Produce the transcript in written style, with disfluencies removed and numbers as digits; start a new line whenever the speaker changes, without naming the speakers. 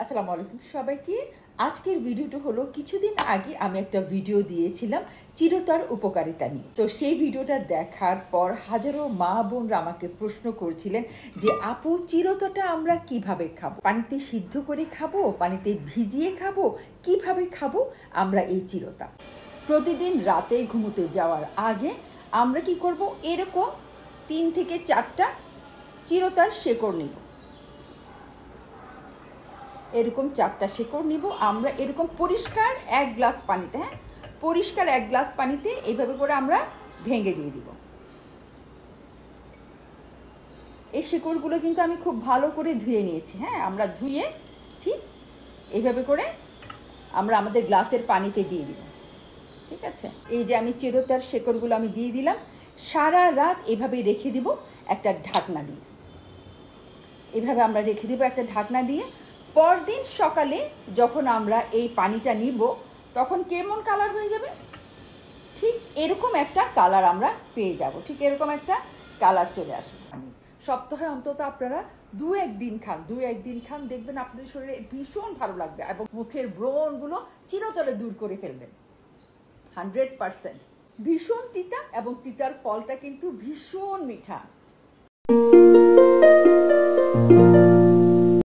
আসসালামু আলাইকুম সবাইকে। আজকের ভিডিওটা হলো কিছুদিন আগে আমি একটা ভিডিও দিয়েছিলাম চিরতার উপকারিতা নিয়ে। তো সেই ভিডিওটা দেখার পর হাজারো মা বোনরা আমাকে প্রশ্ন করছিলেন যে আপু চিরতাটা আমরা কিভাবে খাবো, পানিতে সিদ্ধ করে খাবো, পানিতে ভিজিয়ে খাবো, কিভাবে খাবো আমরা এই চিরতা। প্রতিদিন রাতে ঘুমোতে যাওয়ার আগে আমরা কি করব, এরকম 3 থেকে 4টা চিরতার শেকড় নিব। এরকম 4টা শেকড় নিব আমরা, এরকম পরিষ্কার 1 গ্লাস পানিতে, হ্যাঁ পরিষ্কার 1 গ্লাস পানিতে এইভাবে করে আমরা ভেঙে দিয়ে দিব। এই শেকড়গুলো কিন্তু আমি খুব ভালো করে ধুয়ে নিয়েছি, হ্যাঁ আমরা ধুয়ে ঠিক এইভাবে করে আমরা আমাদের গ্লাসের পানিতে দিয়ে দিব। ঠিক আছে, এই যে আমি চিরতার শেকড়গুলো আমি দিয়ে দিলাম। সারা রাত এভাবে রেখে দিব একটা ঢাকনা দিয়ে। এভাবে আমরা রেখে দিব একটা ঢাকনা দিয়ে। পরদিন সকালে যখন আমরা এই পানিটা নিব তখন কেমন কালার হয়ে যাবে, ঠিক এরকম একটা কালার আমরা পেয়ে যাব। ঠিক এরকম একটা কালার চলে আসবে। সপ্তাহে অন্তত আপনারা 2-1 দিন খান, 2-1 দিন খান, দেখবেন আপনাদের শরীরে ভীষণ ভালো লাগবে এবং মুখের ব্রণগুলো চিরতরে দূর করে ফেলবেন 100%। ভীষণ তিতা এবং তিতার ফলটা কিন্তু ভীষণ মিঠা।